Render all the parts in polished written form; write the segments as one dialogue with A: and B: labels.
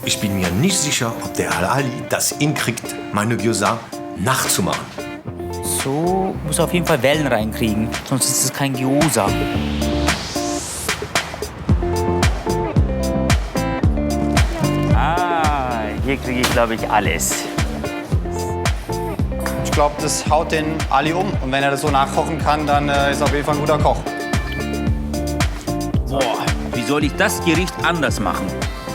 A: ich bin mir nicht sicher, ob der Ali das hinkriegt, meine Gyoza nachzumachen.
B: So, muss auf jeden Fall Wellen reinkriegen, sonst ist es kein Gyoza. Ah, hier kriege ich, glaube ich, alles.
C: Ich glaube, das haut den Ali um. Und wenn er das so nachkochen kann, dann ist er auf jeden Fall ein guter Koch.
B: Boah, wie soll ich das Gericht anders machen?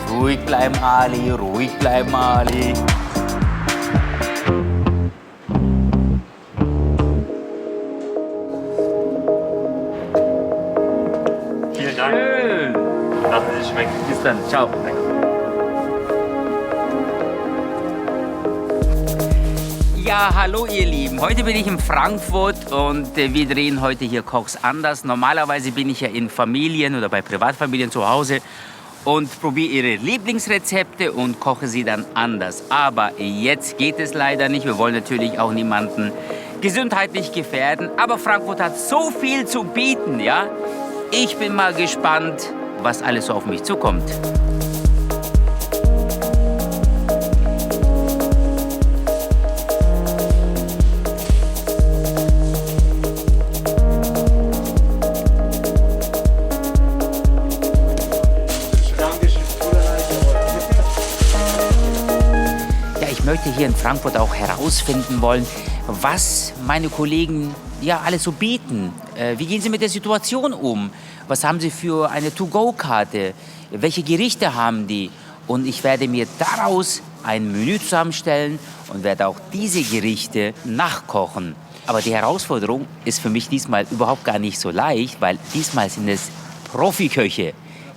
B: Ruhig bleiben, Ali, ruhig bleiben, Ali.
D: Vielen Dank.
B: Schön.
D: Lassen Sie es schmecken.
B: Bis dann, ciao. Ja, hallo ihr Lieben. Heute bin ich in Frankfurt und wir drehen heute hier Kochs anders. Normalerweise bin ich ja in Familien oder bei Privatfamilien zu Hause und probiere ihre Lieblingsrezepte und koche sie dann anders. Aber jetzt geht es leider nicht. Wir wollen natürlich auch niemanden gesundheitlich gefährden. Aber Frankfurt hat so viel zu bieten, ja? Ich bin mal gespannt, was alles so auf mich zukommt. Ich möchte hier in Frankfurt auch herausfinden wollen, was meine Kollegen ja alles so bieten. Wie gehen sie mit der Situation um? Was haben sie für eine To-Go-Karte? Welche Gerichte haben die? Und ich werde mir daraus ein Menü zusammenstellen und werde auch diese Gerichte nachkochen. Aber die Herausforderung ist für mich diesmal überhaupt gar nicht so leicht, weil diesmal sind es Profiköche.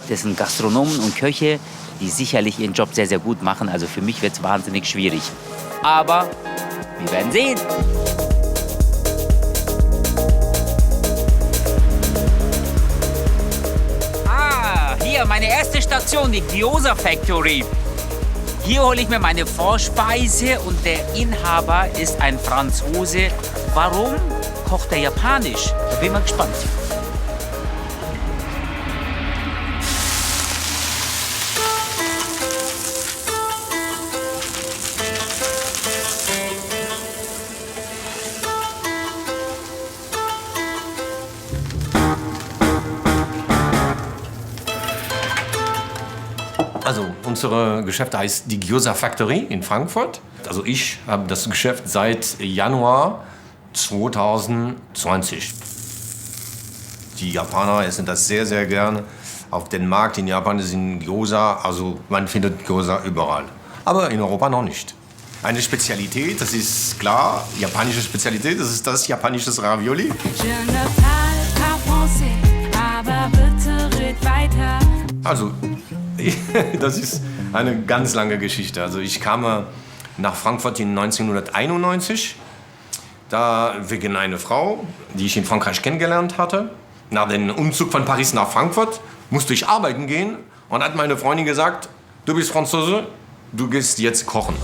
B: Das sind Gastronomen und Köche, die sicherlich ihren Job sehr, sehr gut machen. Also für mich wird es wahnsinnig schwierig. Aber wir werden sehen. Ah, hier meine erste Station, die Gyoza Factory. Hier hole ich mir meine Vorspeise und der Inhaber ist ein Franzose. Warum kocht er japanisch? Da bin ich mal gespannt.
A: Also, unser Geschäft heißt die Gyoza Factory in Frankfurt. Also ich habe das Geschäft seit Januar 2020. Die Japaner essen das sehr, sehr gerne. Auf dem Markt in Japan sind Gyoza, also man findet Gyoza überall. Aber in Europa noch nicht. Eine Spezialität, das ist klar, japanische Spezialität, das ist das japanische Ravioli.
E: Je ne parle pas français, aber bitte red weiter.
A: Also, das ist eine ganz lange Geschichte. Also ich kam nach Frankfurt in 1991, da wegen einer Frau, die ich in Frankreich kennengelernt hatte. Nach dem Umzug von Paris nach Frankfurt musste ich arbeiten gehen und hat meine Freundin gesagt, du bist Franzose, du gehst jetzt kochen.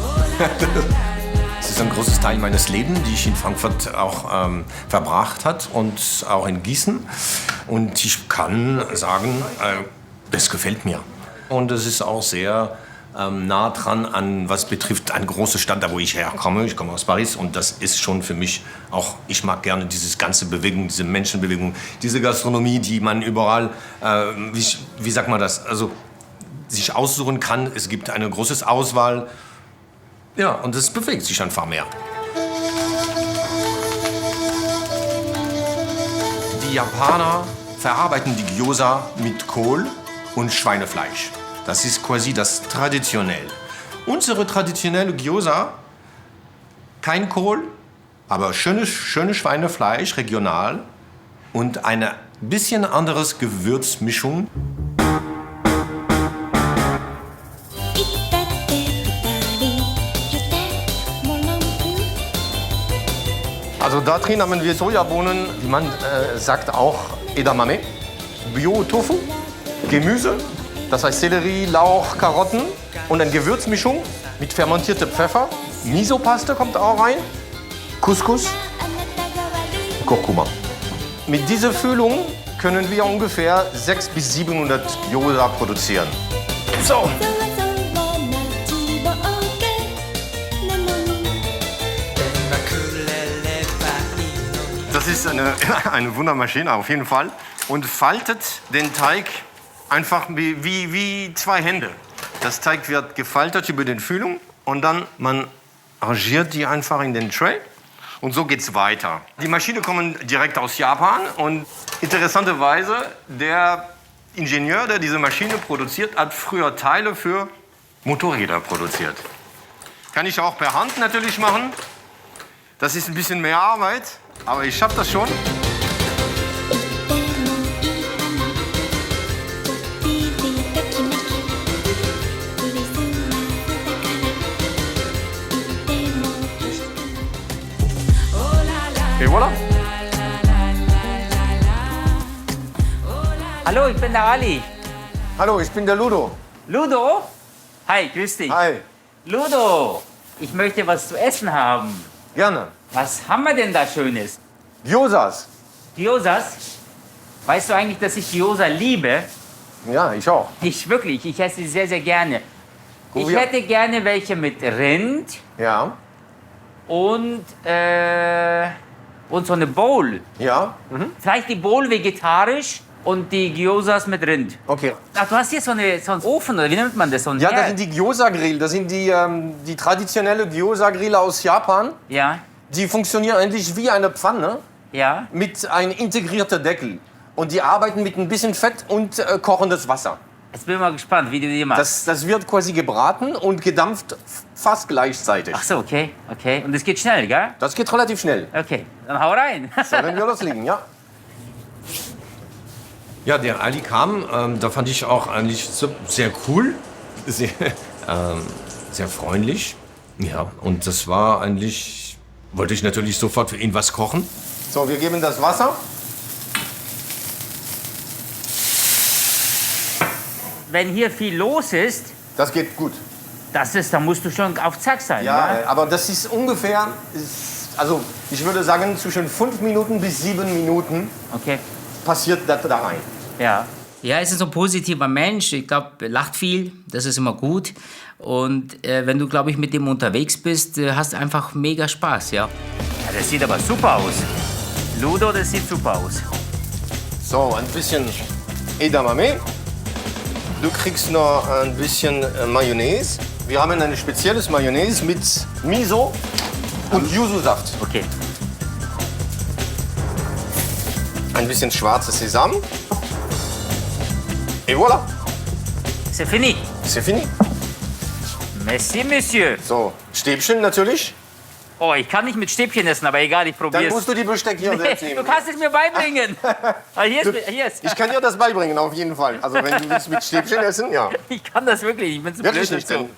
A: Das ist ein großes Teil meines Lebens, die ich in Frankfurt auch verbracht hat und auch in Gießen. Und ich kann sagen, das gefällt mir. Und es ist auch sehr nah dran an, was betrifft, eine große Stadt, da wo ich herkomme. Ich komme aus Paris und das ist schon für mich auch, ich mag gerne dieses ganze Bewegung, diese Menschenbewegung, diese Gastronomie, die man überall, wie sagt man das, also sich aussuchen kann. Es gibt eine große Auswahl. Ja, und es bewegt sich einfach mehr. Die Japaner verarbeiten die Gyoza mit Kohl und Schweinefleisch. Das ist quasi das traditionell. Unsere traditionelle Gyoza, kein Kohl, aber schönes Schweinefleisch, regional und eine bisschen anderes Gewürzmischung. Also da drin haben wir Sojabohnen, wie man sagt auch Edamame, Bio-Tofu, Gemüse, das heißt Sellerie, Lauch, Karotten und eine Gewürzmischung mit fermentiertem Pfeffer. Miso-Paste kommt auch rein, Couscous, Kurkuma. Mit dieser Füllung können wir ungefähr 600 bis 700 Gyoza produzieren. So, Das ist eine Wundermaschine auf jeden Fall. Und faltet den Teig einfach wie zwei Hände. Das Teig wird gefaltet über den Füllung und dann man arrangiert die einfach in den Tray. Und so geht's weiter. Die Maschinen kommen direkt aus Japan und interessanterweise der Ingenieur, der diese Maschine produziert, hat früher Teile für Motorräder produziert. Kann ich auch per Hand natürlich machen. Das ist ein bisschen mehr Arbeit, aber ich schaffe das schon. Et voilà.
B: Hallo, ich bin der Ali.
A: Hallo, ich bin der Ludo.
B: Ludo? Hi, grüß dich.
A: Hi.
B: Ludo, ich möchte was zu essen haben.
A: Gerne.
B: Was haben wir denn da Schönes?
A: Gyozas.
B: Gyozas? Weißt du eigentlich, dass ich Gyoza liebe?
A: Ja, ich auch.
B: Ich wirklich, ich esse sie sehr, sehr gerne. Ich
A: ja.
B: hätte gerne welche mit Rind
A: Ja.
B: und so eine Bowl.
A: Ja.
B: Vielleicht die Bowl vegetarisch und die Gyozas mit Rind.
A: Okay.
B: Ach, du hast hier so einen Ofen, oder wie nennt man das? So ein
A: Ja, das
B: Herd.
A: sind die Gyoza-Grill. Das sind die traditionelle Gyoza-Grille aus Japan.
B: Ja,
A: Die funktionieren eigentlich wie eine Pfanne
B: ja.
A: mit einem integrierten Deckel. Und die arbeiten mit ein bisschen Fett und kochendes Wasser.
B: Jetzt bin ich mal gespannt, wie du die machst.
A: Das wird quasi gebraten und gedampft fast gleichzeitig.
B: Ach so, okay, okay. Und das geht schnell, gell?
A: Das geht relativ schnell.
B: Okay, dann hau rein.
A: Sollen wir loslegen, ja? Ja, der Ali kam, da fand ich auch eigentlich sehr cool, sehr freundlich. Ja, und das war eigentlich, wollte ich natürlich sofort für ihn was kochen. So, wir geben das Wasser.
B: Wenn hier viel los ist,
A: Das geht gut.
B: da musst du schon auf Zack sein.
A: Ja,
B: gell?
A: aber das ist ungefähr, also ich würde sagen, zwischen 5 Minuten bis 7 Minuten
B: Okay,
A: passiert das da rein.
B: ja. Ja, er ist so ein positiver Mensch. Ich glaube, lacht viel. Das ist immer gut. Und wenn du, glaube ich, mit dem unterwegs bist, hast du einfach mega Spaß, ja. Ja, das sieht aber super aus. Ludo, das sieht super aus.
A: So, ein bisschen Edamame. Du kriegst noch ein bisschen Mayonnaise. Wir haben ein spezielles Mayonnaise mit Miso und Yuzu-Saft.
B: Okay.
A: Ein bisschen schwarzes Sesam. Et voilà,
B: C'est fini.
A: c'est fini.
B: Merci, Monsieur.
A: So, Stäbchen natürlich.
B: Oh, ich kann nicht mit Stäbchen essen, aber egal, ich
A: Dann
B: probier's.
A: musst du die Besteck hier selbst
B: Du
A: nehmen.
B: kannst es mir beibringen. Ah, hier ist, hier ist.
A: Ich kann dir das beibringen, auf jeden Fall. Also wenn du willst mit Stäbchen essen, ja.
B: Ich kann das wirklich. Ich bin zu
A: Wirklich
B: blöd
A: nicht.
B: dazu.
A: Denn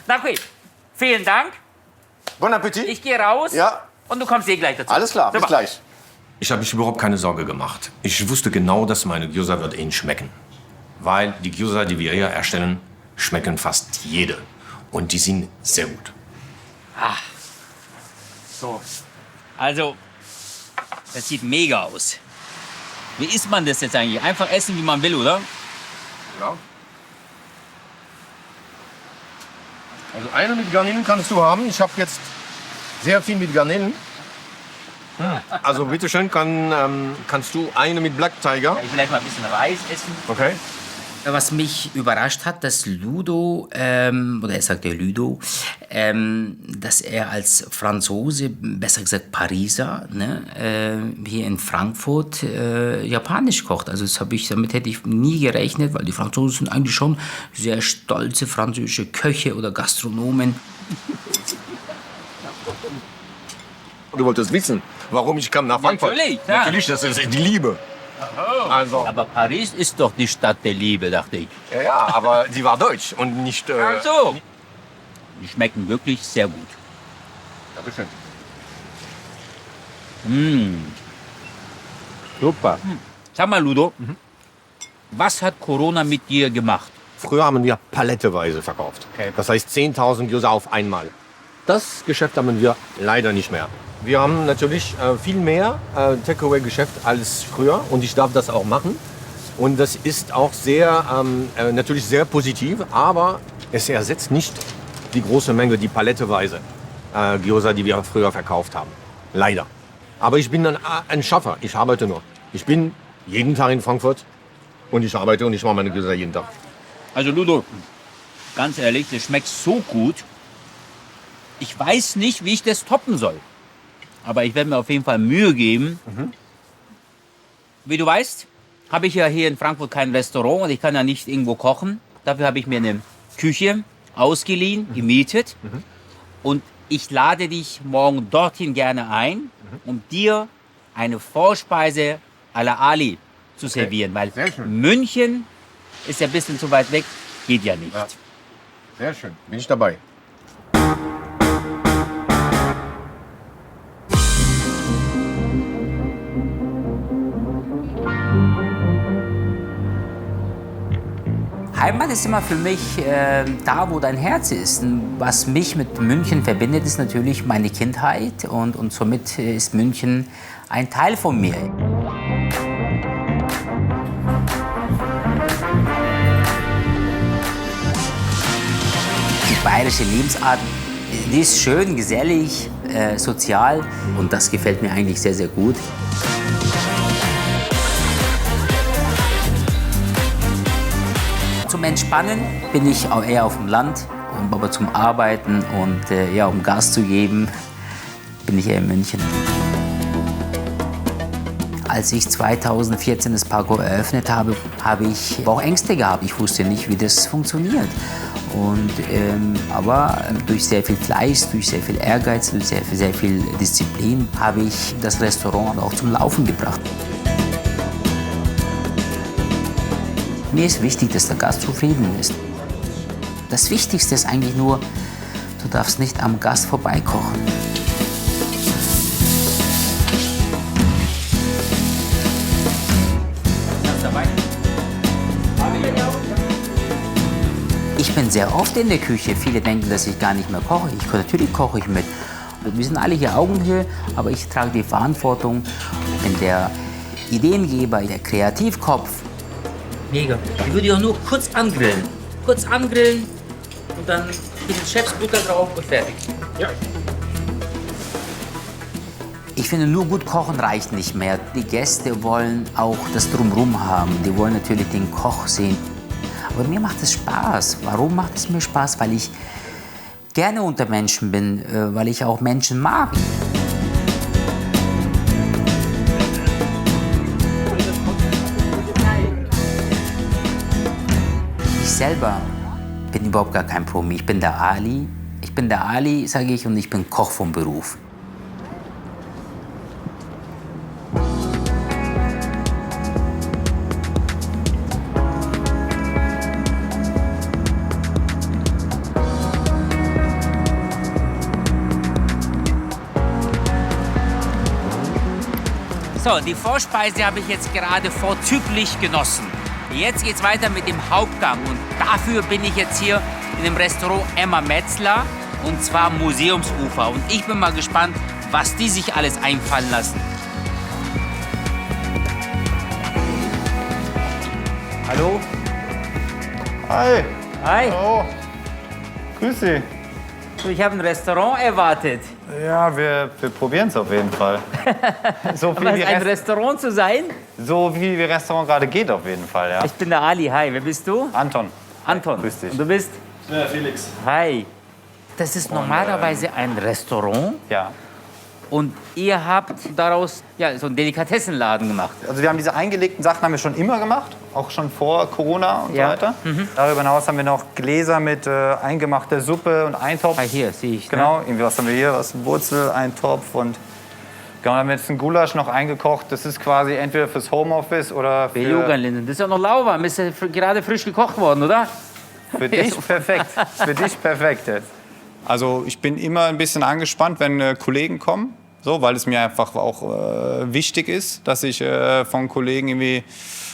B: Na okay, vielen Dank.
A: Bon Appetit.
B: Ich gehe raus.
A: Ja.
B: Und du kommst gleich dazu.
A: Alles klar, bis
B: Super.
A: gleich. Ich habe mich überhaupt keine Sorge gemacht. Ich wusste genau, dass meine Gyoza wird Ihnen schmecken. Weil die Gyoza, die wir hier erstellen, schmecken fast jede. Und die sind sehr gut.
B: So. Also, das sieht mega aus. Wie isst man das jetzt eigentlich? Einfach essen, wie man will, oder?
A: Ja. Also eine mit Garnelen kannst du haben. Ich habe jetzt sehr viel mit Garnelen. Also bitteschön, kannst du eine mit Black Tiger.
B: Ich vielleicht mal ein bisschen Reis essen.
A: Okay.
B: Was mich überrascht hat, dass Ludo, oder er sagte Ludo, dass er als Franzose, besser gesagt Pariser, ne, hier in Frankfurt Japanisch kocht. Also damit hätte ich nie gerechnet, weil die Franzosen sind eigentlich schon sehr stolze französische Köche oder Gastronomen.
A: Du wolltest wissen, warum ich kam nach Frankfurt.
B: Natürlich, klar.
A: Natürlich, das ist die Liebe. Also,
B: Aber Paris ist doch die Stadt der Liebe, dachte ich.
A: ja, aber die war deutsch und nicht...
B: Ach so. Die schmecken wirklich sehr gut.
A: Dankeschön.
B: Super. Sag mal, Ludo, was hat Corona mit dir gemacht?
A: Früher haben wir paletteweise verkauft.
B: Okay.
A: Das heißt 10.000 Gyoza auf einmal. Das Geschäft haben wir leider nicht mehr. Wir haben natürlich viel mehr Takeaway-Geschäft als früher und ich darf das auch machen. Und das ist auch sehr, natürlich sehr positiv, aber es ersetzt nicht die große Menge, die paletteweise Gyoza, die wir früher verkauft haben. Leider. Aber ich bin ein Schaffer. Ich arbeite noch. Ich bin jeden Tag in Frankfurt und ich arbeite und ich mache meine Gläser jeden Tag.
B: Also Ludo, ganz ehrlich, das schmeckt so gut. Ich weiß nicht, wie ich das toppen soll. Aber ich werde mir auf jeden Fall Mühe geben. Wie du weißt, habe ich ja hier in Frankfurt kein Restaurant und ich kann ja nicht irgendwo kochen. Dafür habe ich mir eine Küche ausgeliehen, gemietet. Und ich lade dich morgen dorthin gerne ein, um dir eine Vorspeise à la Ali zu servieren. Weil
A: Sehr schön.
B: München ist ja ein bisschen zu weit weg, geht ja nicht.
A: Ja. Sehr schön. Bin ich dabei.
B: Heimat ist immer für mich da, wo dein Herz ist. Und was mich mit München verbindet, ist natürlich meine Kindheit und somit ist München ein Teil von mir. Die bayerische Lebensart, die ist schön, gesellig, sozial und das gefällt mir eigentlich sehr, sehr gut. Zum Entspannen bin ich auch eher auf dem Land, aber zum Arbeiten und ja, um Gas zu geben, bin ich eher in München. Als ich 2014 das Parkour eröffnet habe, habe ich auch Ängste gehabt. Ich wusste nicht, wie das funktioniert. Und, aber durch sehr viel Fleiß, durch sehr viel Ehrgeiz, durch sehr viel Disziplin habe ich das Restaurant auch zum Laufen gebracht. Mir ist wichtig, dass der Gast zufrieden ist. Das Wichtigste ist eigentlich nur, du darfst nicht am Gast vorbeikochen. Ich bin sehr oft in der Küche. Viele denken, dass ich gar nicht mehr koche. Natürlich koche ich mit. Wir sind alle hier Augenhöhe, aber ich trage die Verantwortung. Ich bin der Ideengeber, der Kreativkopf. Mega. Ich würde ja nur kurz angrillen. Kurz angrillen und dann ein bisschen Chefsbutter drauf und fertig. Ja. Ich finde, nur gut kochen reicht nicht mehr. Die Gäste wollen auch das Drumherum haben. Die wollen natürlich den Koch sehen. Aber mir macht es Spaß. Warum macht es mir Spaß? Weil ich gerne unter Menschen bin, weil ich auch Menschen mag. Ich selber bin überhaupt gar kein Promi. Ich bin der Ali. Ich bin der Ali, sage ich, und ich bin Koch vom Beruf. So, die Vorspeise habe ich jetzt gerade vorzüglich genossen. Jetzt geht's weiter mit dem Hauptgang und dafür bin ich jetzt hier in dem Restaurant Emma Metzler und zwar Museumsufer. Und ich bin mal gespannt, was die sich alles einfallen lassen. Hallo?
C: Hi.
B: Hi.
C: Oh. Grüß Sie.
B: So, ich habe ein Restaurant erwartet.
C: Ja, wir probieren es auf jeden Fall. So
B: Aber es ein Restaurant zu sein?
C: so wie das Restaurant gerade geht auf jeden Fall, ja.
B: Ich bin der Ali. Hi, wer bist du?
C: Anton.
B: Anton.
C: Grüß dich.
B: Und du bist?
D: Ja, Felix.
B: Hi. Das ist normalerweise ein Restaurant
C: Ja.
B: und ihr habt daraus ja, so einen Delikatessenladen gemacht.
C: Also wir haben diese eingelegten Sachen haben wir schon immer gemacht, auch schon vor Corona und
B: Ja.
C: so weiter. Darüber hinaus haben wir noch Gläser mit eingemachter Suppe und Eintopf.
B: Ah, hier sehe ich.
C: Genau, irgendwie was haben wir hier? Was Wurzel, Eintopf und genau, dann haben wir jetzt einen Gulasch noch eingekocht. Das ist quasi entweder fürs Homeoffice oder
B: Der Yoga-Linden. Das ist ja noch lauwarm. Ist ja gerade frisch gekocht worden, oder?
C: für dich perfekt. Für dich perfekt jetzt. Also ich bin immer ein bisschen angespannt, wenn Kollegen kommen. So, weil es mir einfach auch wichtig ist, dass ich von Kollegen irgendwie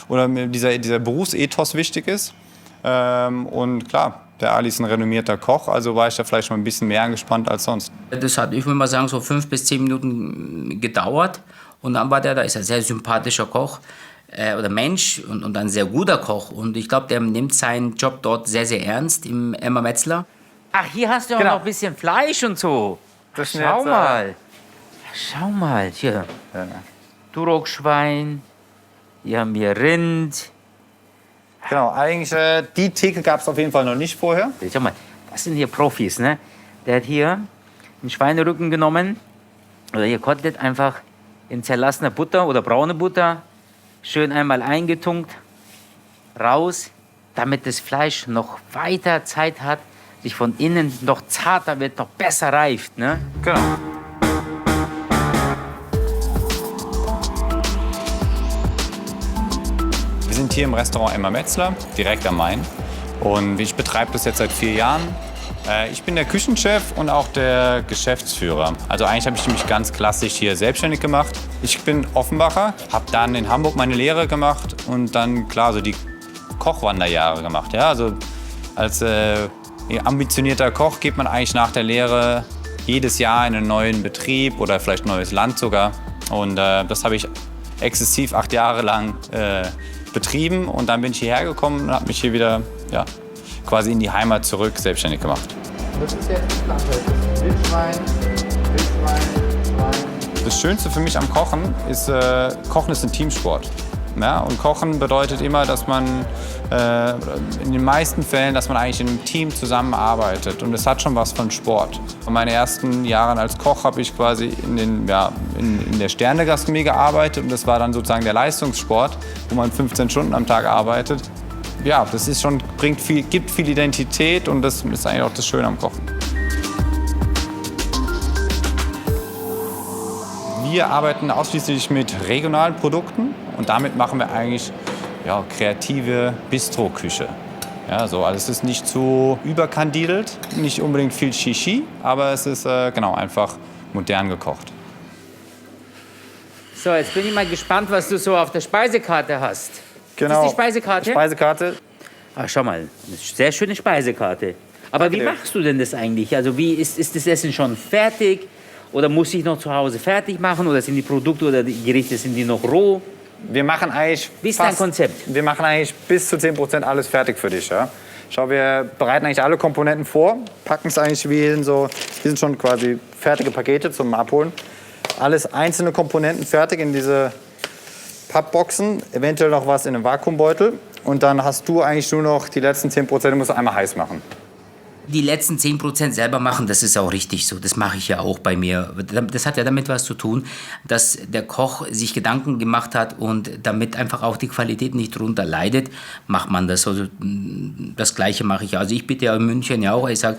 C: oder mir dieser Berufsethos wichtig ist. Und klar, der Ali ist ein renommierter Koch, also war ich da vielleicht mal ein bisschen mehr angespannt als sonst.
B: Das hat, ich würde mal sagen, so 5 bis 10 Minuten gedauert. Und dann war da ist ein sehr sympathischer Koch oder Mensch und ein sehr guter Koch. Und ich glaube, der nimmt seinen Job dort sehr, sehr ernst im Emma Metzler. Ach, hier hast du auch
C: Genau.
B: noch ein bisschen Fleisch und so.
C: Das sind
B: Schau
C: jetzt,
B: mal. schau mal, hier. Duroc-Schwein, hier haben wir Rind.
C: Genau, eigentlich die Theke gab es auf jeden Fall noch nicht vorher.
B: Schau mal, das sind hier Profis, ne? Der hat hier einen Schweinerücken genommen, oder hier Kotelett einfach in zerlassener Butter oder braune Butter, schön einmal eingetunkt, raus, damit das Fleisch noch weiter Zeit hat, sich von innen noch zarter wird, noch besser reift, ne?
C: Genau. Wir sind hier im Restaurant Emma Metzler, direkt am Main. Und ich betreibe das jetzt seit 4 Jahren. Ich bin der Küchenchef und auch der Geschäftsführer. Also eigentlich habe ich mich ganz klassisch hier selbstständig gemacht. Ich bin Offenbacher, habe dann in Hamburg meine Lehre gemacht und dann, klar, so die Kochwanderjahre gemacht. Ja, also als ambitionierter Koch geht man eigentlich nach der Lehre jedes Jahr in einen neuen Betrieb oder vielleicht ein neues Land sogar. Und das habe ich exzessiv 8 Jahre lang betrieben. Und dann bin ich hierher gekommen und habe mich hier wieder quasi in die Heimat zurück selbstständig gemacht. Das ist jetzt das Fleisch. Wildschwein. Das Schönste für mich am Kochen ist, Kochen ist ein Teamsport. Ja, und Kochen bedeutet immer, dass man in den meisten Fällen, dass man eigentlich in einem Team zusammenarbeitet. Und es hat schon was von Sport. In meinen ersten Jahren als Koch habe ich quasi in der Sternegastronomie gearbeitet. Und das war dann sozusagen der Leistungssport, wo man 15 Stunden am Tag arbeitet. Ja, das ist schon, gibt viel Identität und das ist eigentlich auch das Schöne am Kochen. Wir arbeiten ausschließlich mit regionalen Produkten und damit machen wir eigentlich kreative Bistro-Küche. Ja, so, also es ist nicht zu überkandidelt, nicht unbedingt viel Shishi, aber es ist einfach modern gekocht.
B: So, jetzt bin ich mal gespannt, was du so auf der Speisekarte hast.
C: Genau.
B: Ist das die Speisekarte?
C: Speisekarte.
B: Ach, schau mal, eine sehr schöne Speisekarte. Aber wie machst du denn das eigentlich? Also wie ist das Essen schon fertig? Oder muss ich noch zu Hause fertig machen? Oder sind die Produkte oder die Gerichte, sind die noch roh?
C: Wir machen eigentlich
B: Wie ist dein Konzept?
C: Wir machen eigentlich bis zu 10% alles fertig für dich. Ja? Schau, wir bereiten eigentlich alle Komponenten vor, packen es eigentlich hier sind schon quasi fertige Pakete zum Abholen. Alles einzelne Komponenten fertig in diese Pappboxen, eventuell noch was in einem Vakuumbeutel. Und dann hast du eigentlich nur noch die letzten 10%, die musst du einmal heiß machen.
B: Die letzten 10% selber machen, das ist auch richtig so. Das mache ich ja auch bei mir. Das hat ja damit was zu tun, dass der Koch sich Gedanken gemacht hat und damit einfach auch die Qualität nicht drunter leidet, macht man das. Also das Gleiche mache ich ja. Also ich bitte ja in München ja auch, ich sage,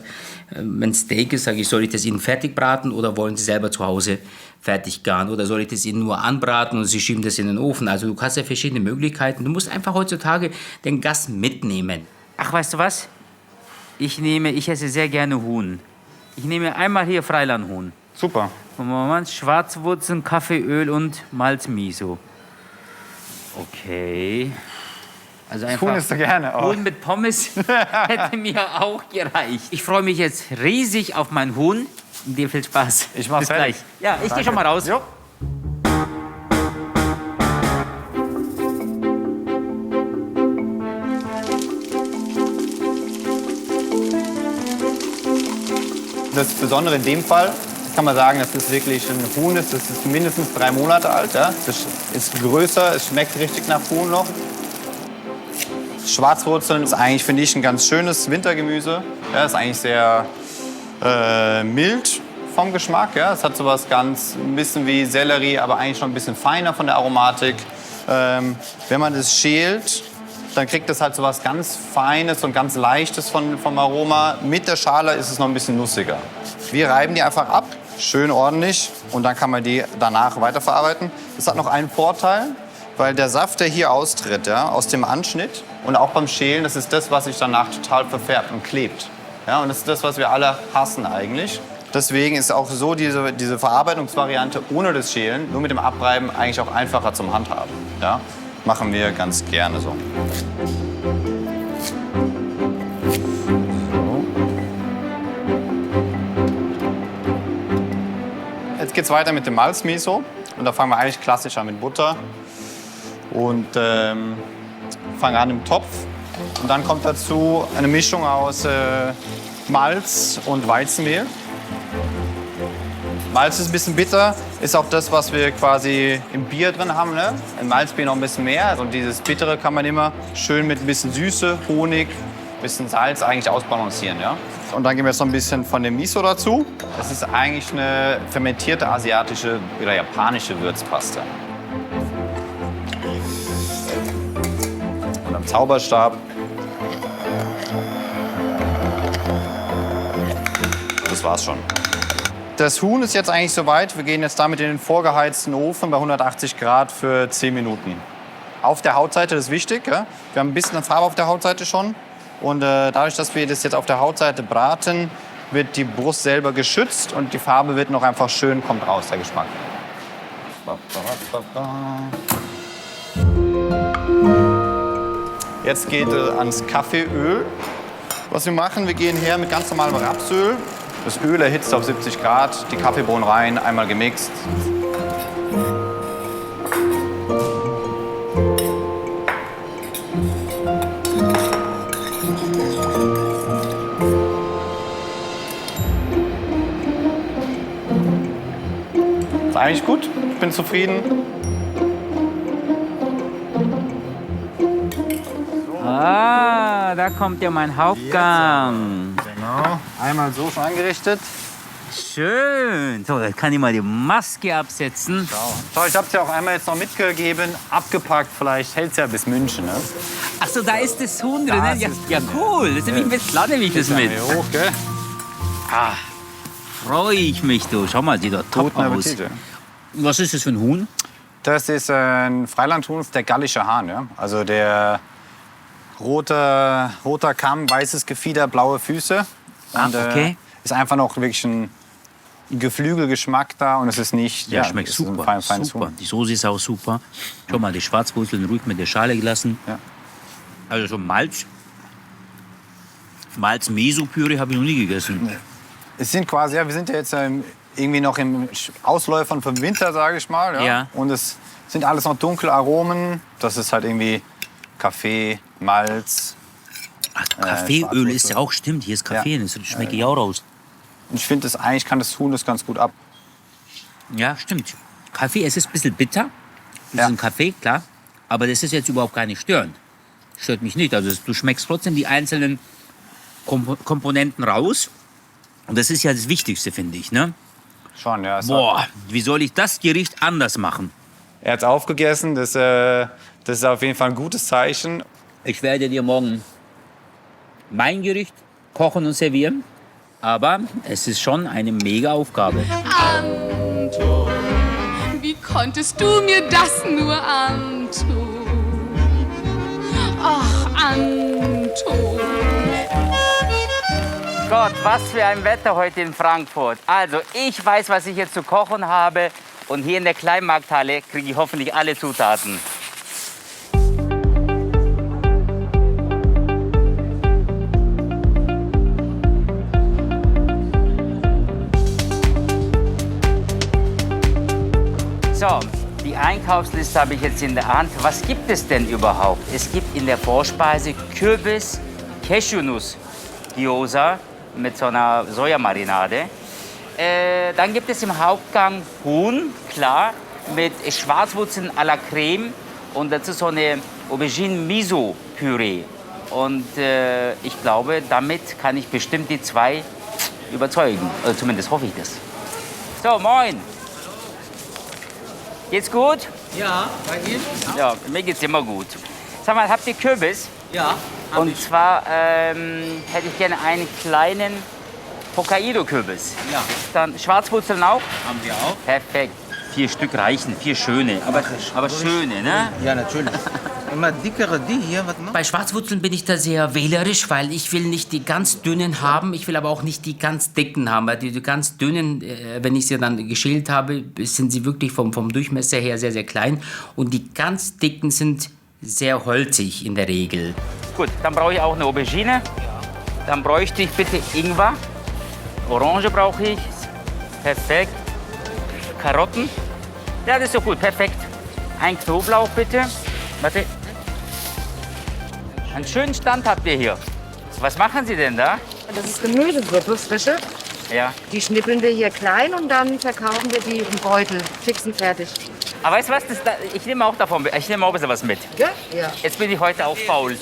B: wenn Steak ist, sage ich, soll ich das Ihnen fertig braten oder wollen Sie selber zu Hause fertig garen? Oder soll ich das Ihnen nur anbraten und Sie schieben das in den Ofen? Also du hast ja verschiedene Möglichkeiten. Du musst einfach heutzutage den Gast mitnehmen. Ach, weißt du was? Ich esse sehr gerne Huhn. Ich nehme einmal hier Freilandhuhn.
C: Super.
B: Moment, Schwarzwurzeln, Kaffeeöl und Malzmiso. Okay. Also einfach
C: Huhn isst du gerne auch.
B: Huhn mit Pommes hätte mir auch gereicht. Ich freue mich jetzt riesig auf mein Huhn. Dir viel Spaß.
C: Ich mach's
B: Bis gleich. Ja, ich gehe schon mal raus.
C: Jo. Das Besondere in dem Fall, kann man sagen, dass es wirklich ein Huhn ist. Das ist mindestens 3 Monate alt. Ja? Das ist größer, es schmeckt richtig nach Huhn noch. Schwarzwurzeln ist eigentlich, finde ich, ein ganz schönes Wintergemüse. Ja, ist eigentlich sehr mild vom Geschmack. Ja? Es hat sowas ganz ein bisschen wie Sellerie, aber eigentlich schon ein bisschen feiner von der Aromatik. Wenn man das schält, dann kriegt es halt so was ganz Feines und ganz Leichtes vom Aroma. Mit der Schale ist es noch ein bisschen nussiger. Wir reiben die einfach ab, schön ordentlich, und dann kann man die danach weiterverarbeiten. Das hat noch einen Vorteil, weil der Saft, der hier austritt, ja, aus dem Anschnitt und auch beim Schälen, das ist das, was sich danach total verfärbt und klebt. Ja, und das ist das, was wir alle hassen eigentlich. Deswegen ist auch so diese Verarbeitungsvariante ohne das Schälen, nur mit dem Abreiben, eigentlich auch einfacher zum Handhaben. Ja? Machen wir ganz gerne so. Jetzt geht es weiter mit dem Malzmiso. Und da fangen wir eigentlich klassisch an mit Butter. Und fangen an im Topf. Und dann kommt dazu eine Mischung aus Malz und Weizenmehl. Malz ist ein bisschen bitter, ist auch das, was wir quasi im Bier drin haben. Ne? Im Malzbier noch ein bisschen mehr. Und dieses Bittere kann man immer schön mit ein bisschen Süße, Honig, ein bisschen Salz eigentlich ausbalancieren. Ja? Und dann geben wir jetzt noch ein bisschen von dem Miso dazu. Das ist eigentlich eine fermentierte asiatische oder japanische Würzpaste. Und am Zauberstab. Das war's schon. Das Huhn ist jetzt eigentlich soweit. Wir gehen jetzt damit in den vorgeheizten Ofen bei 180 Grad für 10 Minuten. Auf der Hautseite, das ist wichtig. Ja? Wir haben ein bisschen Farbe auf der Hautseite schon. Und dadurch, dass wir das jetzt auf der Hautseite braten, wird die Brust selber geschützt und die Farbe wird noch einfach schön, kommt raus, der Geschmack. Jetzt geht es ans Kaffeeöl. Was wir machen, wir gehen her mit ganz normalem Rapsöl. Das Öl erhitzt auf 70 Grad, die Kaffeebohnen rein, einmal gemixt. Ist eigentlich gut, ich bin zufrieden.
B: Ah, da kommt ja mein Hauptgang.
C: Genau, einmal so schon angerichtet.
B: Schön. So, jetzt kann ich mal die Maske absetzen.
C: So, ich habe es ja auch einmal jetzt noch mitgegeben, abgepackt, vielleicht hält es ja bis München. Ne?
B: Ach so, da ist das Huhn drin.
C: Das
B: Ja,
C: ist
B: ja, cool. Das nehme ich mit, klar nehme ich das mit.
C: Hier hoch, gell?
B: Freue ich mich, du. Schau mal, sieht doch top
C: Guten
B: aus.
C: Appetit. Ja.
B: Was ist das für ein Huhn?
C: Das ist ein Freilandhuhn, der gallische Hahn. Ja? Also der roter Kamm, weißes Gefieder, blaue Füße. Und,
B: okay.
C: Ist einfach noch wirklich ein Geflügelgeschmack da und es ist nicht...
B: Ja, schmeckt
C: es ist ein
B: super.
C: feines
B: Super.
C: Huhn.
B: Die Soße ist auch super. Schau mal, die Schwarzwurzeln ruhig mit der Schale gelassen.
C: Ja.
B: Also so Malz. Malz-Meso-Püree habe ich noch nie gegessen.
C: Es sind quasi, ja, wir sind ja jetzt irgendwie noch im Ausläufern vom Winter, sage ich mal. Ja?
B: Ja.
C: Und es sind alles noch dunkle Aromen. Das ist halt irgendwie Kaffee, Malz.
B: Ach, Kaffeeöl ist ja auch, stimmt, hier ist Kaffee, das schmecke ich auch raus.
C: Und ich finde, eigentlich kann das Huhn das ganz gut ab.
B: Ja, stimmt. Kaffee, es ist ein bisschen bitter. Das
C: Ja.
B: ist ein Kaffee, klar. Aber das ist jetzt überhaupt gar nicht störend. Stört mich nicht. Also du schmeckst trotzdem die einzelnen Komponenten raus. Und das ist ja das Wichtigste, finde ich. Ne?
C: Schon, ja.
B: Boah, wie soll ich das Gericht anders machen?
C: Er hat es aufgegessen, das ist auf jeden Fall ein gutes Zeichen.
B: Ich werde dir morgen mein Gericht kochen und servieren. Aber es ist schon eine mega Aufgabe.
E: Anton, wie konntest du mir das nur antun? Ach, Anton.
B: Gott, was für ein Wetter heute in Frankfurt. Also, ich weiß, was ich jetzt zu kochen habe. Und hier in der Kleinmarkthalle kriege ich hoffentlich alle Zutaten. So, die Einkaufsliste habe ich jetzt in der Hand. Was gibt es denn überhaupt? Es gibt in der Vorspeise Kürbis, Cashewnuss, Gyoza mit so einer Sojamarinade. Dann gibt es im Hauptgang Huhn, klar, mit Schwarzwurzeln à la Creme und dazu so eine Aubergine-Miso-Püree. Und ich glaube, damit kann ich bestimmt die zwei überzeugen. Also zumindest hoffe ich das. So, moin. Geht's gut?
F: Ja, bei Ihnen?
B: Ja, mir geht's immer gut. Sag mal, habt ihr Kürbis?
F: Ja.
B: Und zwar hätte ich gerne einen kleinen Hokkaido-Kürbis.
F: Ja.
B: Dann Schwarzwurzeln auch?
F: Haben wir auch?
B: Perfekt. 4 Stück reichen, 4 schöne. Aber schöne, ne?
F: Ja, natürlich. Immer dickere, die hier, was noch?
G: Bei Schwarzwurzeln bin ich da sehr wählerisch, weil ich will nicht die ganz dünnen haben, ich will aber auch nicht die ganz dicken haben. Weil die ganz dünnen, wenn ich sie dann geschält habe, sind sie wirklich vom Durchmesser her sehr, sehr klein. Und die ganz dicken sind sehr holzig in der Regel.
B: Gut, dann brauche ich auch eine Aubergine. Dann bräuchte ich bitte Ingwer. Orange brauche ich. Perfekt. Karotten. Ja, das ist so gut. Perfekt. Ein Knoblauch bitte. Warte. Einen schönen Stand habt ihr hier. Was machen Sie denn da?
H: Das ist Gemüsesuppe, frische.
B: Ja.
H: Die schnippeln wir hier klein und dann verkaufen wir die im Beutel. Fix und fertig.
B: Aber weißt du was? Ich nehme auch davon, ich nehme auch ein bisschen was mit.
H: Ja? Ja.
B: Jetzt bin ich heute auch faul.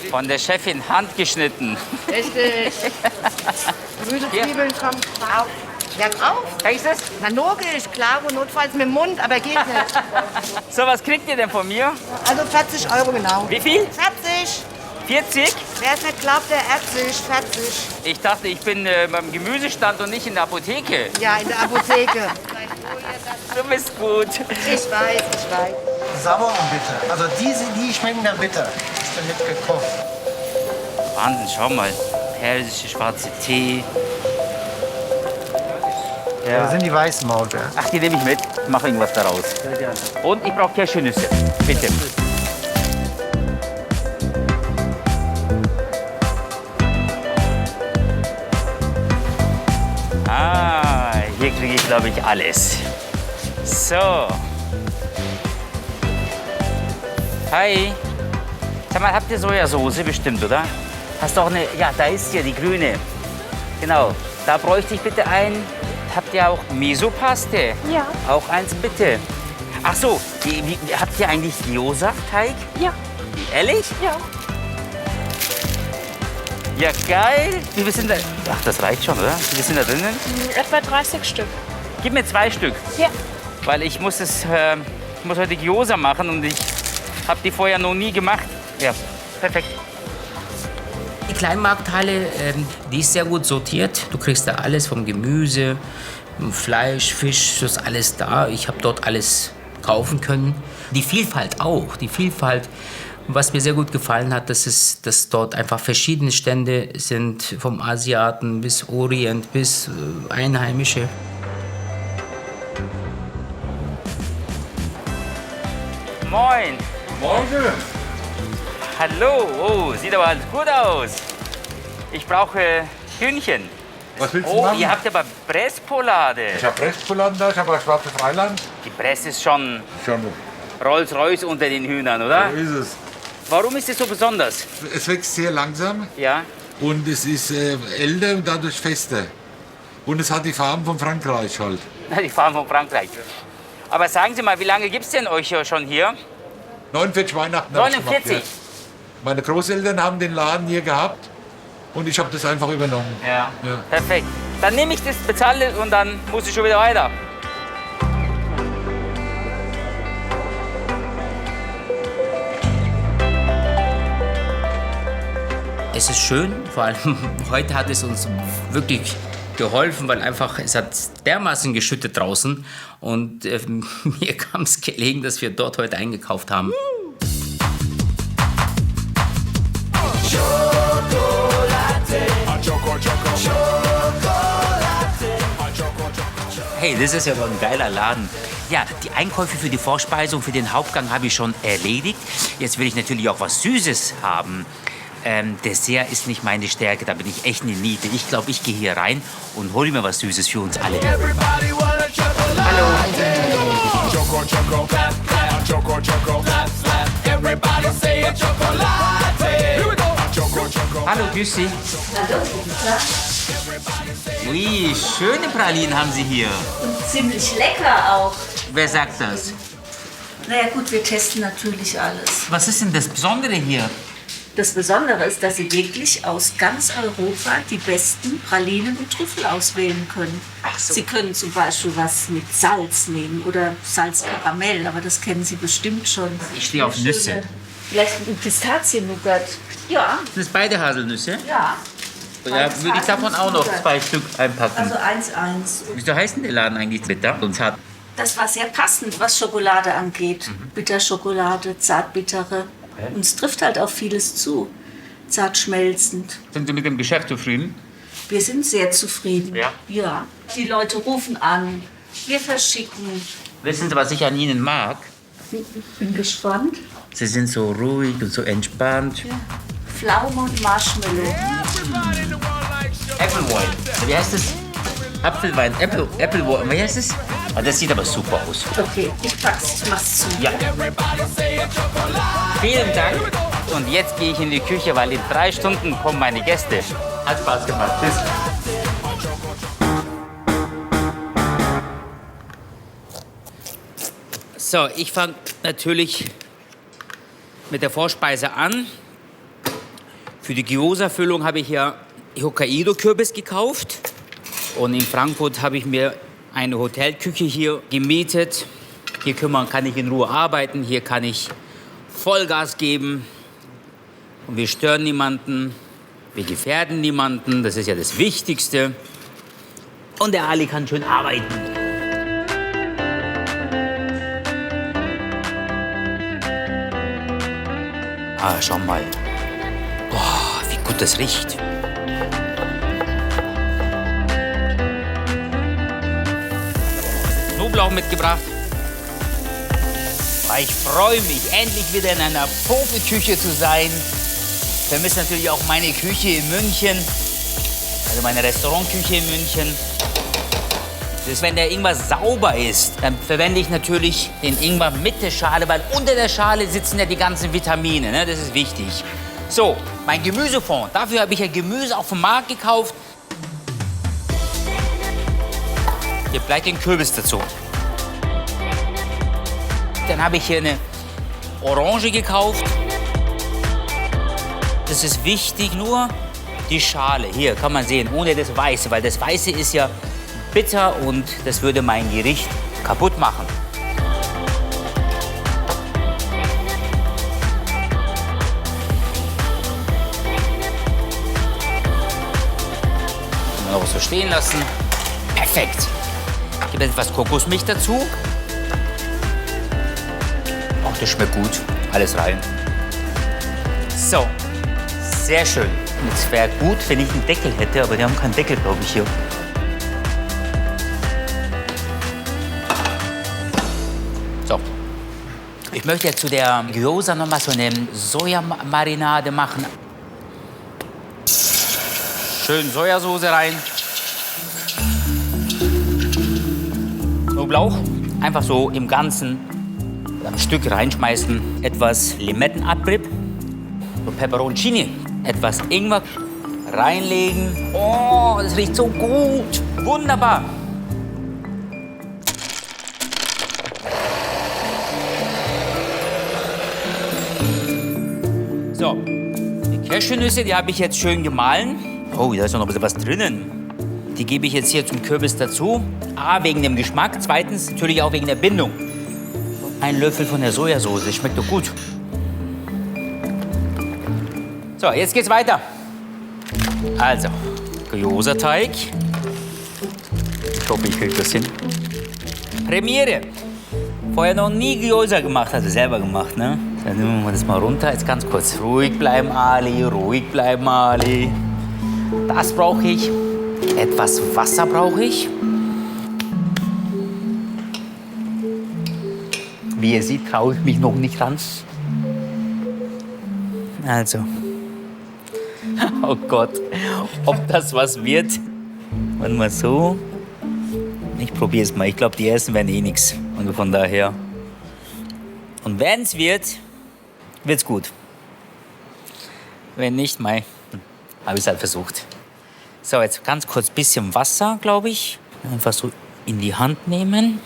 B: Von der Chefin handgeschnitten.
H: Richtig. Grüne
B: Hier.
H: Zwiebeln vom Frau. Ja, drauf.
B: Kriegst du das?
H: Na, logisch, klar, und notfalls mit dem Mund, aber geht nicht.
B: So, was kriegt ihr denn von mir?
H: Also 40 Euro genau.
B: Wie viel?
H: 40.
B: 40?
H: Wer es nicht glaubt, der ehrt sich. 40.
B: Ich dachte, ich bin beim Gemüsestand und nicht in der Apotheke.
H: Ja, in der Apotheke.
B: Du bist gut.
H: Ich weiß.
F: Sauer und bitter. Also die schmecken dann bitter. Ist dann nicht gekocht.
B: Wahnsinn, schau mal. Persische schwarze Tee.
F: Das sind die weißen Maulbeeren.
B: Ach, die nehme ich mit. Mach irgendwas daraus. Und ich brauche Cashewnüsse. Bitte. Ah, hier kriege ich, glaube ich, alles. So. Hi. Sag mal, habt ihr Sojasauce bestimmt, oder? Hast du auch eine... Ja, da ist ja die grüne. Genau. Da bräuchte ich bitte ein... Habt ihr auch Miso-Paste?
I: Ja.
B: Auch eins bitte. Ach so, habt ihr eigentlich Gyoza-Teig?
I: Ja.
B: Ehrlich?
I: Ja.
B: Ja, geil. Wie viel sind da? Ach, das reicht schon, oder? Wie viel sind da drinnen?
I: Etwa 30 Stück.
B: Gib mir 2 Stück.
I: Ja.
B: Weil ich muss heute Gyoza machen und ich habe die vorher noch nie gemacht. Ja, perfekt. Die Kleinmarkthalle, die ist sehr gut sortiert. Du kriegst da alles vom Gemüse, Fleisch, Fisch, das ist alles da. Ich habe dort alles kaufen können. Die Vielfalt auch. Die Vielfalt, was mir sehr gut gefallen hat, dass dort einfach verschiedene Stände sind, vom Asiaten bis Orient bis Einheimische. Moin.
J: Morgen.
B: Hallo, oh, sieht aber alles gut aus. Ich brauche Hühnchen.
J: Was willst du
B: Oh,
J: machen?
B: ihr habt aber Presspolade.
J: Ich habe Presspoladen da, ich habe ein schwarzes Freiland.
B: Die Press ist schon
J: Schon,
B: Rolls-Royce unter den Hühnern, oder?
J: so ist es.
B: Warum ist es so besonders?
J: Es wächst sehr langsam
B: Ja,
J: und es ist älter und dadurch fester. Und es hat die Farben von Frankreich halt.
B: die fahren von Frankreich. Aber sagen Sie mal, wie lange gibt es denn euch schon hier?
J: 49 Weihnachten hab ich
B: 49?
J: gemacht, ja. Meine Großeltern haben den Laden hier gehabt und ich habe das einfach übernommen.
B: Ja.
J: Ja.
B: Perfekt. Dann nehme ich das, bezahle und dann muss ich schon wieder weiter. Es ist schön, vor allem heute hat es uns wirklich geholfen, weil einfach es hat dermaßen geschüttet draußen und mir kam es gelegen, dass wir dort heute eingekauft haben. Hey, das ist ja doch ein geiler Laden. Ja, die Einkäufe für die Vorspeisung, für den Hauptgang habe ich schon erledigt. Jetzt will ich natürlich auch was Süßes haben. Dessert ist nicht meine Stärke, da bin ich echt eine Niete. Ich glaube, ich gehe hier rein und hole mir was Süßes für uns alle. Hallo. Hallo, grüß Sie.
I: Hallo,
B: Ui, schöne Pralinen haben Sie hier.
I: und ziemlich lecker auch.
B: Wer sagt das?
I: Naja gut, wir testen natürlich alles.
B: Was ist denn das Besondere hier?
I: Das Besondere ist, dass Sie wirklich aus ganz Europa die besten Pralinen und Trüffel auswählen können.
B: Ach so.
I: Sie können zum Beispiel was mit Salz nehmen oder Salzkaramell, aber das kennen Sie bestimmt schon.
B: Ich stehe auf Nüsse.
I: Schöne- Vielleicht ein Pistazien-Nougat. Ja,
B: Sind das beide Haselnüsse?
I: ja.
B: Ja, würde ich davon auch noch 2 Stück einpacken.
I: Also 1,1.
B: Wieso heißt denn der Laden eigentlich bitter und hart?
I: Das war sehr passend, was Schokolade angeht. Bitterschokolade, zartbittere. Und es trifft halt auf vieles zu. Zart schmelzend.
B: Sind Sie mit dem Geschäft zufrieden?
I: Wir sind sehr zufrieden.
B: Ja?
I: Ja. Die Leute rufen an. Wir verschicken.
B: Wissen Sie, was ich an Ihnen mag?
I: Bin gespannt.
B: Sie sind so ruhig und so entspannt.
I: Pflaume und Marshmallow.
B: Apple Wine. Wie heißt das? Apfelwein, Apple Wine. Wie heißt das? Oh, das sieht aber super aus.
I: Okay, ich pack's, ich mach's zu.
B: Ja. Vielen Dank. Und jetzt gehe ich in die Küche, weil in 3 Stunden kommen meine Gäste. Hat Spaß gemacht. Tschüss. So, ich fange natürlich mit der Vorspeise an. Für die Gyoza-Füllung habe ich ja Hokkaido-Kürbis gekauft. Und in Frankfurt habe ich mir eine Hotelküche hier gemietet. Hier kann ich in Ruhe arbeiten, hier kann ich Vollgas geben. Und wir stören niemanden, wir gefährden niemanden, das ist ja das Wichtigste. Und der Ali kann schön arbeiten. Ah, schau mal. Boah, wie gut das riecht. Knoblauch mitgebracht. Ich freue mich, endlich wieder in einer Profiküche zu sein. Ich vermisse natürlich auch meine Küche in München, also meine Restaurantküche in München. Das ist, wenn der Ingwer sauber ist, dann verwende ich natürlich den Ingwer mit der Schale, weil unter der Schale sitzen ja die ganzen Vitamine, ne? Das ist wichtig. So, mein Gemüsefond, dafür habe ich ja Gemüse auf dem Markt gekauft. Hier bleibt den Kürbis dazu. Dann habe ich hier eine Orange gekauft. Das ist wichtig, nur die Schale. Hier kann man sehen, ohne das Weiße, weil das Weiße ist ja bitter und das würde mein Gericht kaputt machen. Kann man auch so stehen lassen. Perfekt. Ich gebe jetzt etwas Kokosmilch dazu. Ach, das schmeckt gut. Alles rein. So, sehr schön. Es wäre gut, wenn ich einen Deckel hätte, aber die haben keinen Deckel, glaube ich, hier. So. Ich möchte jetzt zu der Gyoza noch mal so eine Sojamarinade machen. Schön Sojasauce rein. Knoblauch. Einfach so im Ganzen ein Stück reinschmeißen. Etwas Limettenabrieb. So Peperoncini. Etwas Ingwer reinlegen. Oh, das riecht so gut. Wunderbar. So, die Cashewnüsse, die habe ich jetzt schön gemahlen. Oh, da ist noch ein bisschen was drinnen. Die gebe ich jetzt hier zum Kürbis dazu. A, wegen dem Geschmack. Zweitens natürlich auch wegen der Bindung. Ein Löffel von der Sojasauce, schmeckt doch gut. So, jetzt geht's weiter. Also, Gyoza-Teig. Ich hoffe, ich kriege das hin. Premiere. Vorher noch nie Gyoza gemacht, also selber gemacht, ne? Dann nehmen wir das mal runter. Jetzt ganz kurz. Ruhig bleiben, Ali, ruhig bleiben, Ali. Das brauche ich. Etwas Wasser brauche ich. Wie ihr seht, traue ich mich noch nicht ran. Also. Oh Gott, ob das was wird? Warte mal so. Ich probiere es mal. Ich glaube, die ersten werden eh nichts. Und von daher. Und wenn es wird, wird's gut. Wenn nicht, habe ich es halt versucht. So, jetzt ganz kurz ein bisschen Wasser, glaube ich. Einfach so in die Hand nehmen.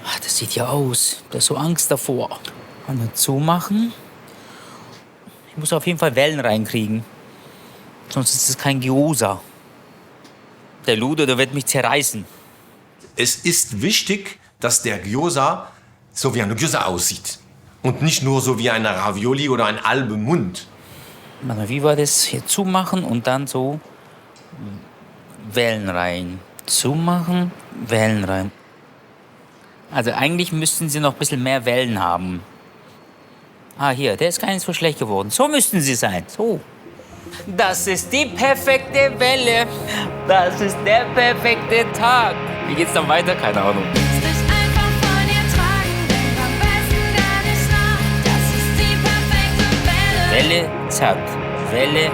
B: Ach, das sieht ja aus. Da ist so Angst davor. Und zumachen. Ich muss auf jeden Fall Wellen reinkriegen. Sonst ist es kein Gyoza. Der Ludo, der wird mich zerreißen.
A: Es ist wichtig, dass der Gyoza so wie eine Gyoza aussieht. Und nicht nur so wie eine Ravioli oder ein halber Mund.
B: Wie war das? Hier zumachen und dann so Wellen rein. Zumachen, Wellen rein. Also eigentlich müssten sie noch ein bisschen mehr Wellen haben. Ah, hier, der ist gar nicht so schlecht geworden. So müssten sie sein. So. Das ist die perfekte Welle. Das ist der perfekte Tag. Wie geht's dann weiter? Keine Ahnung. Welle, zack. Welle,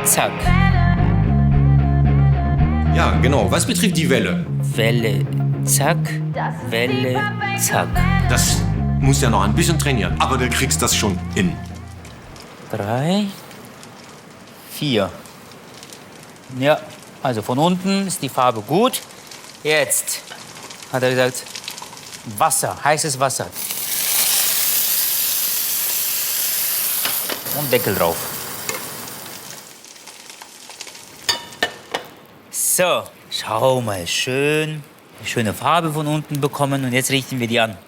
B: zack.
A: Ja, genau. Was betrifft die Welle?
B: Welle, zack. Welle, zack.
A: Das muss ja noch ein bisschen trainieren, aber du kriegst das schon hin.
B: 3, 4. Ja, also von unten ist die Farbe gut. Jetzt hat er gesagt, Wasser, heißes Wasser. Und Deckel drauf. So, schau mal, schön. Schöne Farbe von unten bekommen und jetzt richten wir die an.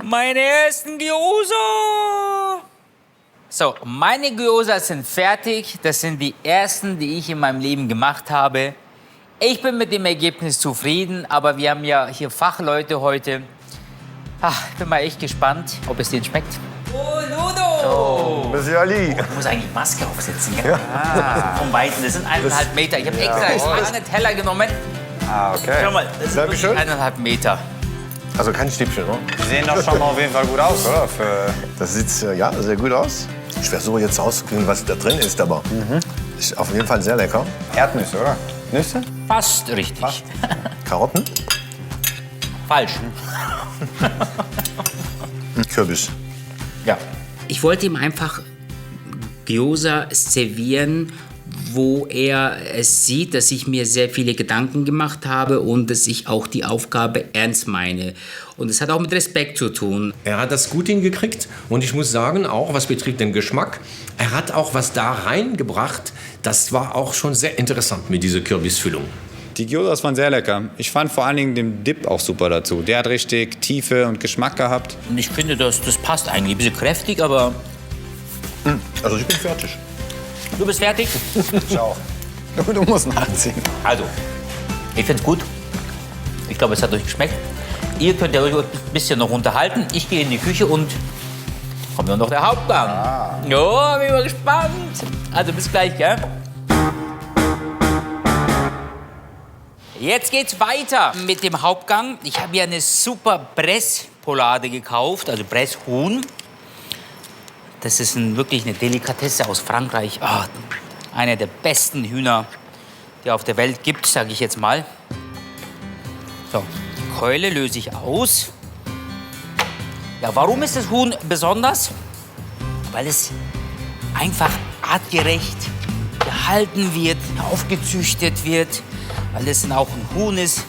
B: Meine ersten Gyoza! So, meine Gyoza sind fertig. Das sind die ersten, die ich in meinem Leben gemacht habe. Ich bin mit dem Ergebnis zufrieden, aber wir haben ja hier Fachleute heute. Ach, bin mal echt gespannt, ob es denen schmeckt. Oh, Ludo!
A: Monsieur Ali.
B: Ich muss eigentlich Maske aufsetzen, gell? Ah, vom Weiten, das sind 1,5 Meter. Ich habe extra das lange Teller genommen.
C: Ah, okay.
B: Schau mal, das sind wirklich 1,5 Meter.
A: Also kein Stäbchen, oder?
C: Die sehen doch schon mal auf jeden Fall gut aus, oder?
A: Das sieht ja sehr gut aus. Ich versuche jetzt rauszukriegen, was da drin ist, aber ist auf jeden Fall sehr lecker.
C: Erdnüsse, oder? Nüsse?
B: Fast richtig.
C: Fast.
A: Karotten,
B: Falsch.
A: Kürbis.
B: Ja.
G: Ich wollte ihm einfach Gyoza servieren, wo er es sieht, dass ich mir sehr viele Gedanken gemacht habe und dass ich auch die Aufgabe ernst meine. Und es hat auch mit Respekt zu tun.
A: Er hat das gut hingekriegt und ich muss sagen, auch was betrifft den Geschmack, er hat auch was da reingebracht, das war auch schon sehr interessant mit dieser Kürbisfüllung.
C: Die Gyozas waren sehr lecker. Ich fand vor allen Dingen den Dip auch super dazu. Der hat richtig Tiefe und Geschmack gehabt.
B: Und ich finde, das passt eigentlich. Ein bisschen kräftig, aber...
A: Also ich bin fertig.
B: Du bist fertig?
C: Ich auch. Du musst nachziehen.
B: Also, ich finde es gut. Ich glaube, es hat euch geschmeckt. Ihr könnt ja euch ein bisschen noch unterhalten. Ich gehe in die Küche und kommt nur noch der Hauptgang. Ja, bin mal gespannt. Also bis gleich, gell? Jetzt geht's weiter mit dem Hauptgang. Ich habe hier eine super Bresse-Poulade gekauft, also Bresse-Huhn. Das ist wirklich eine Delikatesse aus Frankreich. Oh, einer der besten Hühner, die auf der Welt gibt, sage ich jetzt mal. So, die Keule löse ich aus. Ja, warum ist das Huhn besonders? Weil es einfach artgerecht gehalten wird, aufgezüchtet wird, weil es dann auch ein Huhn ist.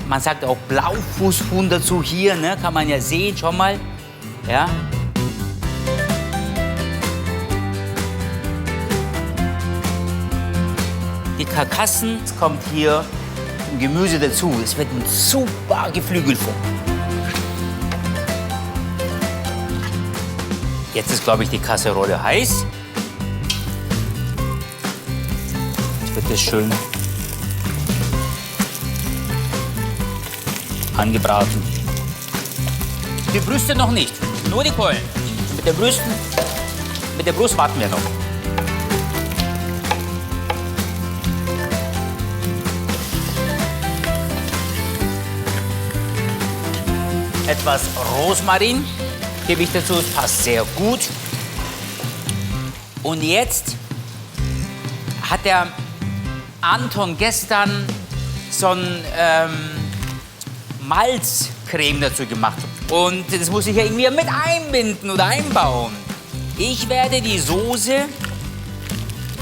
B: Man sagt auch Blaufußhuhn dazu hier, ne? Kann man ja sehen, schau mal. Ja. Die Karkassen, es kommt hier ein Gemüse dazu. Es wird ein super Geflügelfond. Jetzt ist, glaube ich, die Kasserolle heiß. Jetzt wird es schön angebraten. Die Brüste noch nicht, nur die Keulen. Mit der Brust warten wir noch. Etwas Rosmarin gebe ich dazu, es passt sehr gut. Und jetzt hat der Anton gestern so ein Malzcreme dazu gemacht. Und das muss ich ja irgendwie mit einbinden oder einbauen. Ich werde die Soße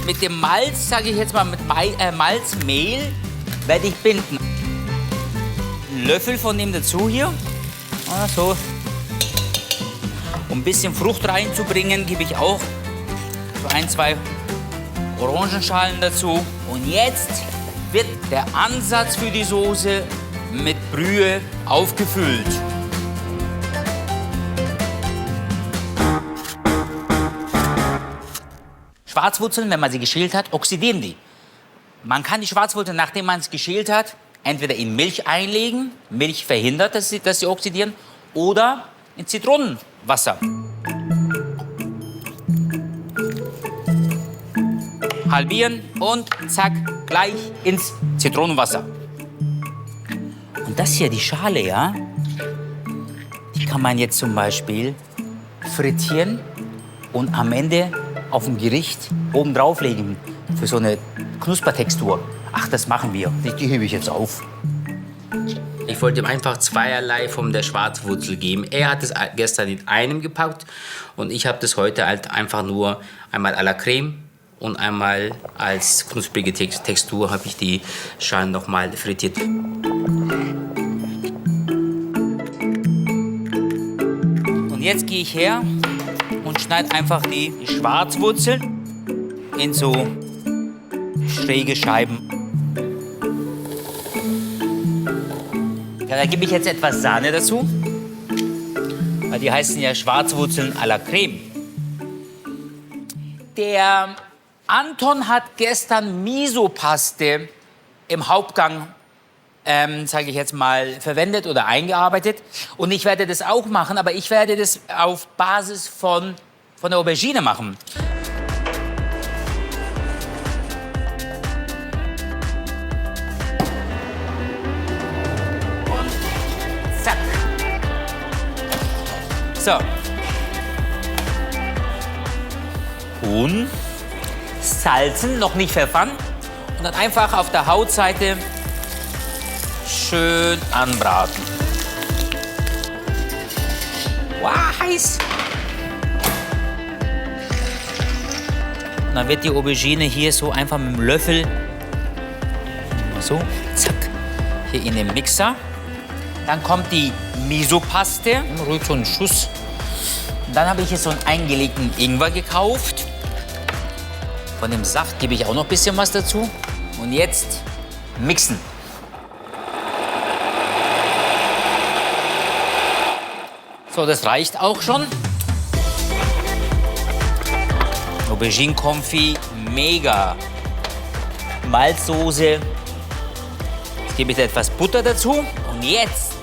B: mit dem Malz, sage ich jetzt mal, mit Malzmehl, werde ich binden. Einen Löffel von dem dazu hier. So. Um ein bisschen Frucht reinzubringen, gebe ich auch so 1, 2 Orangenschalen dazu. Und jetzt wird der Ansatz für die Soße mit Brühe aufgefüllt. Schwarzwurzeln, wenn man sie geschält hat, oxidieren die. Man kann die Schwarzwurzeln, nachdem man es geschält hat, entweder in Milch einlegen, Milch verhindert, dass sie oxidieren, oder in Zitronenwasser. Halbieren und zack, gleich ins Zitronenwasser. Und das hier, die Schale, ja, die kann man jetzt zum Beispiel frittieren und am Ende auf dem Gericht oben drauflegen für so eine Knuspertextur. Ach, das machen wir. Die hebe ich jetzt auf. Ich wollte ihm einfach zweierlei von der Schwarzwurzel geben. Er hat es gestern in einem gepackt und ich habe das heute halt einfach nur einmal à la Creme und einmal als knusprige Textur habe ich die Schalen noch mal frittiert. jetzt gehe ich her und schneide einfach die Schwarzwurzeln in so schräge Scheiben. Ja, da gebe ich jetzt etwas Sahne dazu. Weil die heißen ja Schwarzwurzeln à la Creme. Der Anton hat gestern Miso-Paste im Hauptgang, sage ich jetzt mal, verwendet oder eingearbeitet. Und ich werde das auch machen, aber ich werde das auf Basis von der Aubergine machen. Und zack. So. Und salzen, noch nicht pfeffern. Und dann einfach auf der Hautseite schön anbraten. Wow, heiß! Und dann wird die Aubergine hier so einfach mit dem Löffel so, zack, hier in den Mixer. Dann kommt die Miso-Paste, ruhig so einen Schuss. Und dann habe ich hier so einen eingelegten Ingwer gekauft. Von dem Saft gebe ich auch noch ein bisschen was dazu. Und jetzt mixen. So, das reicht auch schon. Aubergine-Confit, mega. Malzsoße. Jetzt gebe ich da etwas Butter dazu. Und jetzt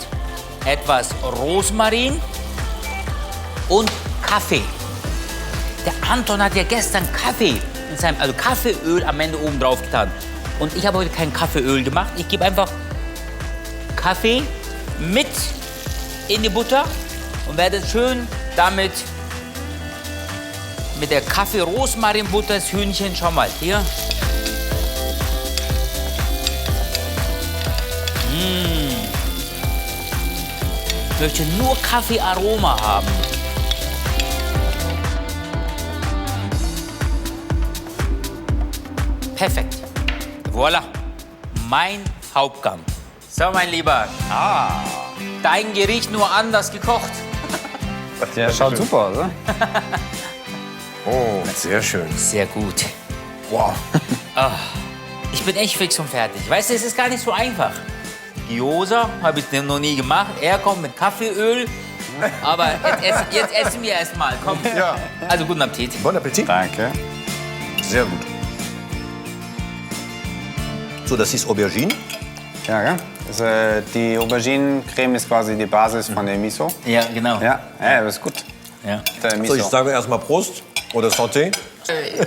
B: etwas Rosmarin und Kaffee. Der Anton hat ja gestern Kaffee, also Kaffeeöl am Ende oben drauf getan. Und ich habe heute kein Kaffeeöl gemacht. Ich gebe einfach Kaffee mit in die Butter und werde schön damit mit der Kaffee-Rosmarin-Butter das Hühnchen, schau mal, hier. Ich möchte nur Kaffeearoma haben. Perfekt. Voilà. Mein Hauptgang. So, mein Lieber. Dein Gericht nur anders gekocht.
C: Ja, schaut super aus, oder?
A: Oh, sehr schön.
B: Sehr gut.
A: Wow.
B: Ich bin echt fix und fertig. Weißt du, es ist gar nicht so einfach. Gyoza habe ich noch nie gemacht. Er kommt mit Kaffeeöl. Aber jetzt essen wir erst mal. Komm.
A: Ja.
B: Also guten Appetit.
A: Bon Appetit.
C: Danke.
A: Sehr gut. So, das ist Aubergine.
C: Ja, gell? Das, die Auberginencreme ist quasi die Basis von der Miso.
B: Ja, genau.
C: Ja, das ist gut.
B: Ja.
C: Der Miso.
A: So, ich sage erstmal Prost oder Santé.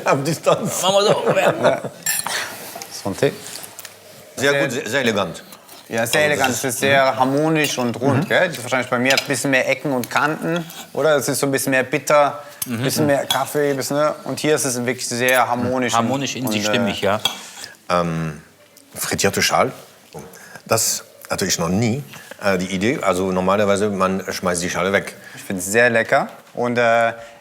A: Auf Distanz.
B: Machen wir so. Ja.
C: Santé.
A: Sehr gut, sehr elegant.
C: Ja, sehr elegant. Es ist sehr harmonisch und rund. Gell? Das ist wahrscheinlich bei mir ein bisschen mehr Ecken und Kanten. Oder? Es ist so ein bisschen mehr bitter, ein bisschen mehr Kaffee. Bisschen, ne? Und hier ist es wirklich sehr harmonisch.
B: Harmonisch in sich stimmig, ja.
A: Frittierte Schal. Das hatte ich noch nie. Die Idee, also normalerweise, man schmeißt die Schale weg.
C: Ich finde es sehr lecker. Und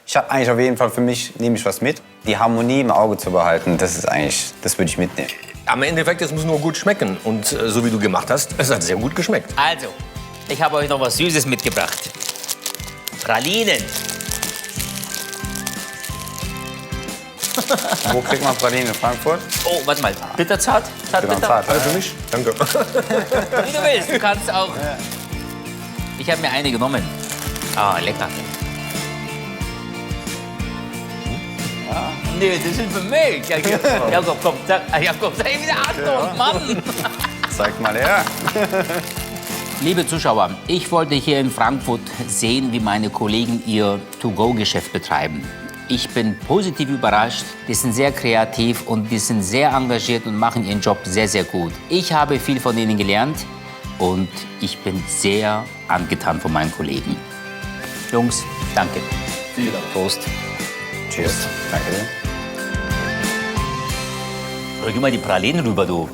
C: ich habe eigentlich auf jeden Fall für mich, nehme ich was mit. Die Harmonie im Auge zu behalten, das ist eigentlich, das würde ich mitnehmen.
A: Am Endeffekt, es muss nur gut schmecken. Und so wie du gemacht hast, es hat sehr gut geschmeckt.
B: Also, ich habe euch noch was Süßes mitgebracht. Pralinen.
C: Wo kriegt man Pralinen? In Frankfurt?
B: Oh, warte mal. Bitterzart?
C: Genau, zart.
A: Also für mich? Danke.
B: Wie du willst. Du kannst auch. Ich habe mir eine genommen. Ah, lecker. Nee, das sind für mich. Jakob, komm, sag, Jakob, sag wieder Achtung, Mann.
C: Zeig mal her.
B: Liebe Zuschauer, ich wollte hier in Frankfurt sehen, wie meine Kollegen ihr To-Go-Geschäft betreiben. Ich bin positiv überrascht. Die sind sehr kreativ und die sind sehr engagiert und machen ihren Job sehr, sehr gut. Ich habe viel von ihnen gelernt und ich bin sehr angetan von meinen Kollegen. Jungs, danke.
A: Vielen Dank.
B: Prost.
C: Cheers. Danke dir.
B: Rück mal die Pralinen rüber, du.